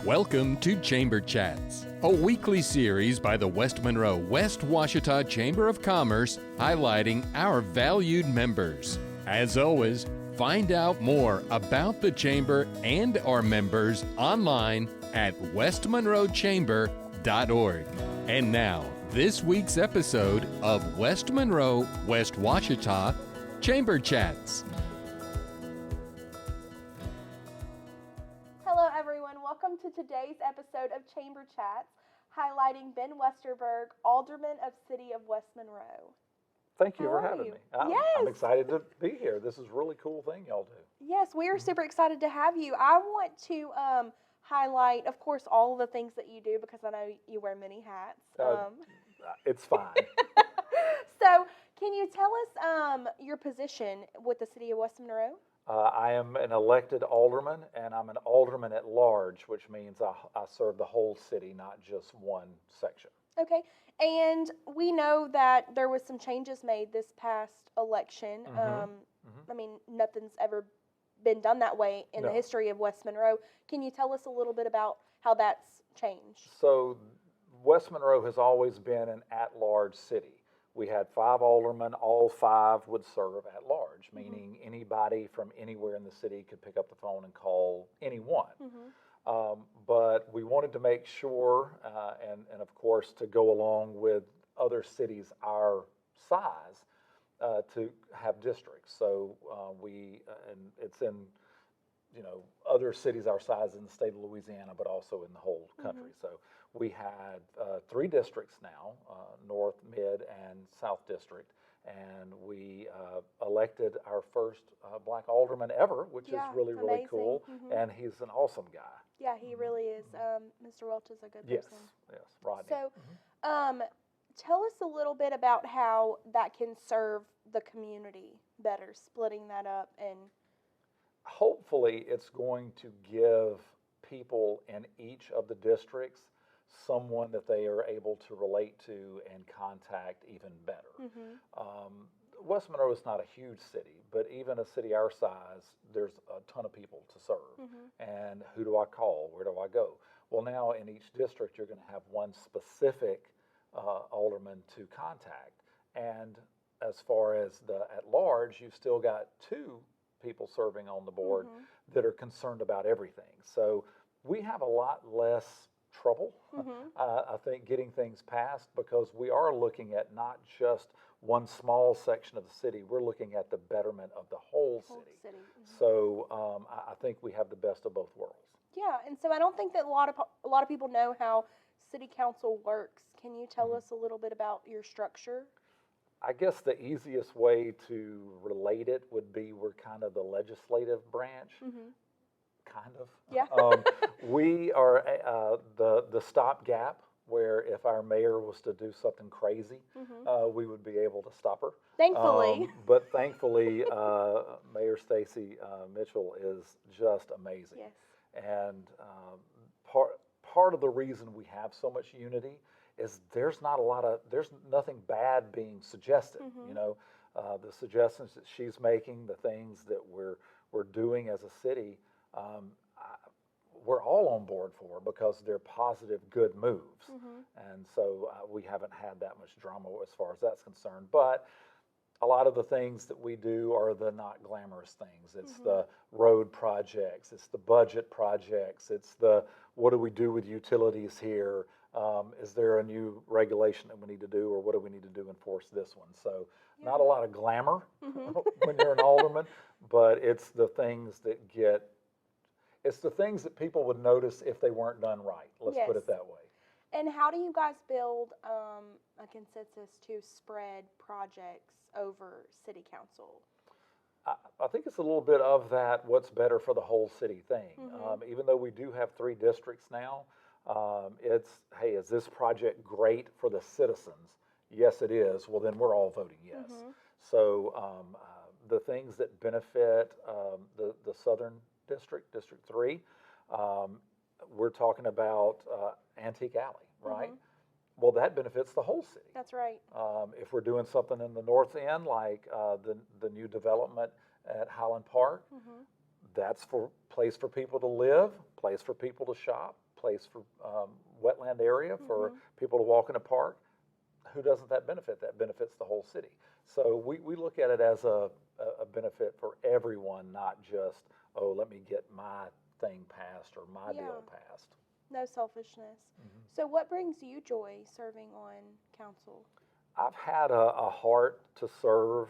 Welcome to Chamber Chats, a weekly series by the West Monroe West Washita Chamber of Commerce highlighting our valued members. As always, find out more about the Chamber and our members online at westmonroechamber.org. And now, this week's episode of West Monroe West Washita Chamber Chats. Hello everyone, welcome to today's episode of Chamber Chats, highlighting Ben Westerburg, Alderman of City of West Monroe. Thank you How for are having you? me. Yes. I'm excited to be here. This is a really cool thing y'all do. Yes, we are super excited to have you. I want to highlight, of course, all of the things that you do because I know you wear many hats. It's fine. So, can you tell us your position with the City of West Monroe? I am an elected alderman, and I'm an alderman at large, which means I serve the whole city, not just one section. Okay, and we know that there was some changes made this past election. I mean, nothing's ever been done that way in the history of West Monroe. Can you tell us a little bit about how that's changed? So West Monroe has always been an at-large city. We had 5 aldermen, all 5 would serve at large, meaning anybody from anywhere in the city could pick up the phone and call anyone. But we wanted to make sure, and of course to go along with other cities our size, to have districts. So and it's in, other cities our size in the state of Louisiana, but also in the whole country. So we had 3 districts now, North, Mid, and South District, and we elected our first black alderman ever, which is really amazing. Cool, and he's an awesome guy. Yeah, he really is. Mr. Welch is a good person. Yes, Rodney. So, tell us a little bit about how that can serve the community better, splitting that up and... Hopefully, it's going to give people in each of the districts someone that they are able to relate to and contact even better. West Monroe is not a huge city, but even a city our size, there's a ton of people to serve. And who do I call? Where do I go? Well, now in each district, you're going to have one specific alderman to contact. And as far as the at large, you've still got 2 people serving on the board that are concerned about everything. So we have a lot less trouble, I think, getting things passed because we are looking at not just one small section of the city, we're looking at the betterment of the whole city. So I think we have the best of both worlds. Yeah, and so I don't think that a lot of people know how city council works. Can you tell us a little bit about your structure? I guess the easiest way to relate it would be we're kind of the legislative branch. Kind of. Yeah. We are the stopgap where if our mayor was to do something crazy, we would be able to stop her. Thankfully. But thankfully, Mayor Stacy Mitchell is just amazing. Yes. And part of the reason we have so much unity is there's nothing bad being suggested. The suggestions that she's making, the things that we're doing as a city, we're all on board for because they're positive, good moves. And so we haven't had that much drama as far as that's concerned. But a lot of the things that we do are the not glamorous things. It's the road projects, it's the budget projects, it's the what do we do with utilities here? Is there a new regulation that we need to do, or what do we need to do to enforce this one? So not a lot of glamour when you're an alderman, but it's the things that people would notice if they weren't done right. Let's put it that way. And how do you guys build a consensus to spread projects over city council? I think it's a little bit of that what's better for the whole city thing. Even though we do have 3 districts now, hey, is this project great for the citizens? Yes, it is. Well, then we're all voting yes. So the things that benefit the Southern District, District 3, we're talking about Antique Alley, right? Well, that benefits the whole city. That's right. If we're doing something in the north end, like the new development at Highland Park, that's for place for people to live, place for people to shop, place for wetland area for people to walk in a park. Who doesn't that benefit? That benefits the whole city. So we look at it as a benefit for everyone, not just, oh, let me get my thing passed or my deal passed. No selfishness. So what brings you joy serving on council? I've had a heart to serve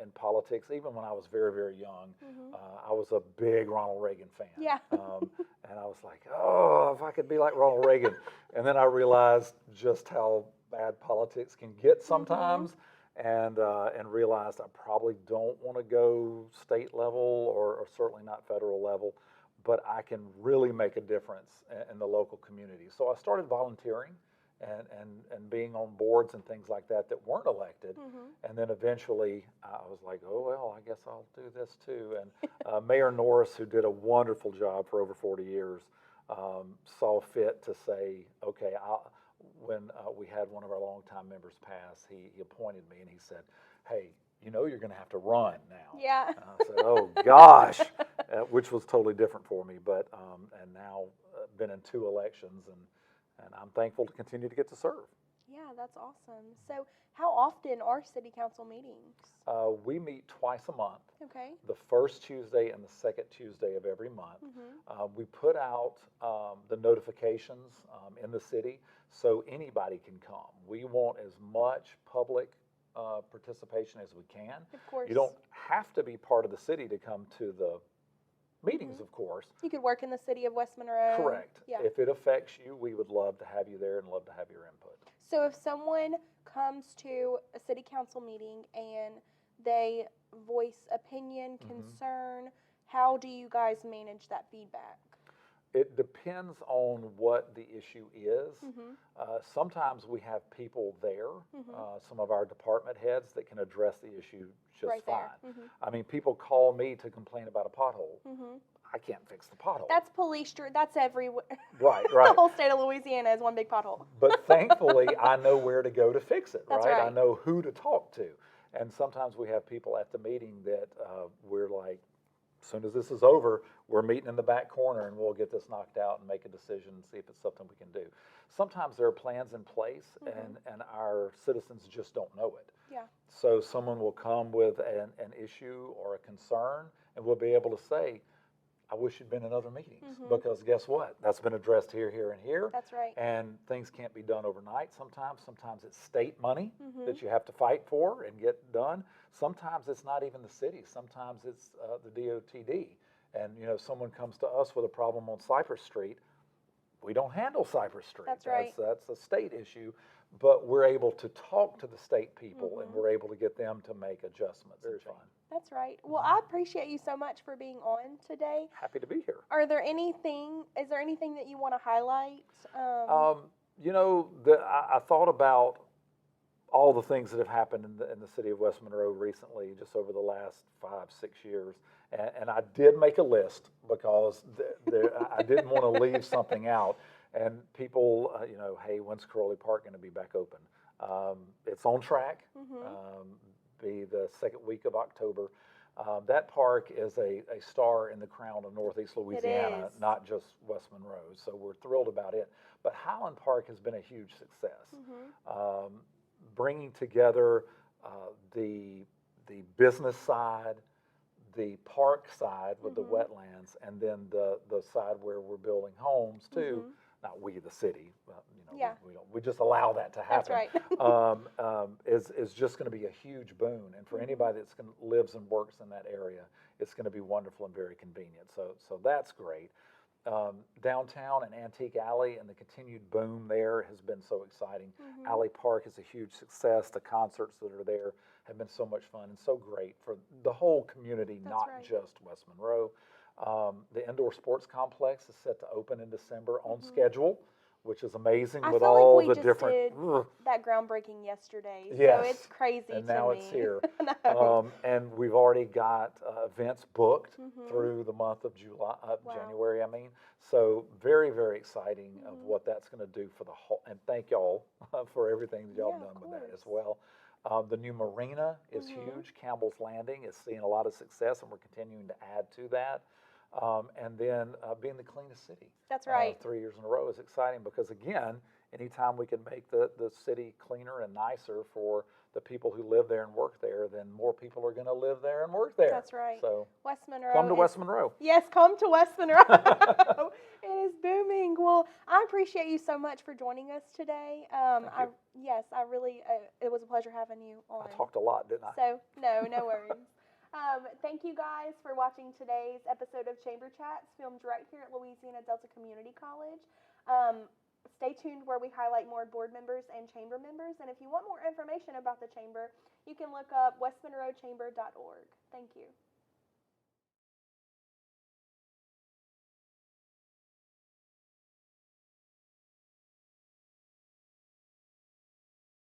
in politics, even when I was very, very young. I was a big Ronald Reagan fan. Yeah. And I was like, oh, if I could be like Ronald Reagan. And then I realized just how bad politics can get sometimes, and realized I probably don't want to go state level or certainly not federal level, but I can really make a difference in the local community. So I started volunteering and being on boards and things like that weren't elected. And then eventually I was like, oh, well, I guess I'll do this too. And Mayor Norris, who did a wonderful job for over 40 years, saw fit to say, okay, when we had one of our longtime members pass, he appointed me and he said, hey, you know you're going to have to run now. Yeah. And I said, oh, gosh, which was totally different for me. But and now been in 2 elections, and I'm thankful to continue to get to serve. Yeah, that's awesome. So how often are city council meetings? We meet twice a month. Okay. The first Tuesday and the second Tuesday of every month. We put out the notifications in the city so anybody can come. We want as much public participation as we can. Of course. You don't have to be part of the city to come to the meetings, of course. You could work in the city of West Monroe. Correct. Yeah. If it affects you, we would love to have you there and love to have your input. So if someone comes to a city council meeting and they voice opinion, concern, how do you guys manage that feedback? It depends on what the issue is. Sometimes we have people there, some of our department heads that can address the issue just Right fine. there. I mean, people call me to complain about a pothole. I can't fix the pothole. That's police, that's everywhere. Right, The right. whole state of Louisiana is one big pothole. But thankfully, I know where to go to fix it, That's right? I right. know who to talk to. And sometimes we have people at the meeting that we're like, as soon as this is over, we're meeting in the back corner and we'll get this knocked out and make a decision and see if it's something we can do. Sometimes there are plans in place and our citizens just don't know it. Yeah. So someone will come with an issue or a concern and we'll be able to say, I wish you'd been in other meetings because guess what? That's been addressed here, here, and here. That's right. And things can't be done overnight sometimes. Sometimes it's state money that you have to fight for and get done. Sometimes it's not even the city. Sometimes it's the DOTD. And, you know, someone comes to us with a problem on Cypress Street. We don't handle Cypress Street. That's right. That's a state issue. But we're able to talk to the state people and we're able to get them to make adjustments. Very fun. That's right. Well, I appreciate you so much for being on today. Happy to be here. Is there anything that you want to highlight? You know, I thought about all the things that have happened in the city of West Monroe recently, just over the last 5-6 years. And I did make a list because I didn't want to leave something out. And people, you know, hey, when's Crowley Park going to be back open? It's on track. Be the second week of October. That park is a star in the crown of Northeast Louisiana, not just West Monroe. So we're thrilled about it. But Highland Park has been a huge success. Bringing together the business side, the park side with the wetlands, and then the side where we're building homes too. Not we, the city, you know, we just allow that to happen. That's right. Is just going to be a huge boon, and for anybody that's lives and works in that area, it's going to be wonderful and very convenient. So that's great. Downtown and Antique Alley and the continued boom there has been so exciting. Alley Park is a huge success. The concerts that are there have been so much fun and so great for the whole community, not just West Monroe. The indoor sports complex is set to open in December on schedule, which is amazing with feel all like we the just different. Did that groundbreaking yesterday, Yes. so it's crazy And to now me. it's here. No. And we've already got events booked through the month of January. I mean, so very, very exciting of what that's going to do for the whole. And thank y'all for everything that y'all have done with that as well. The new marina is huge. Campbell's Landing is seeing a lot of success, and we're continuing to add to that. And then being the cleanest city. That's right. 3 years in a row is exciting because, again, anytime we can make the city cleaner and nicer for the people who live there and work there, then more people are going to live there and work there. That's right. So West Monroe. come to West Monroe. Yes, come to West Monroe. It is booming. Well, I appreciate you so much for joining us today. Thank you. Yes, I really, it was a pleasure having you on. I talked a lot, didn't I? So, no worries. Thank you guys for watching today's episode of Chamber Chats, filmed right here at Louisiana Delta Community College. Stay tuned where we highlight more board members and chamber members. And if you want more information about the chamber, you can look up westmonroechamber.org. Thank you.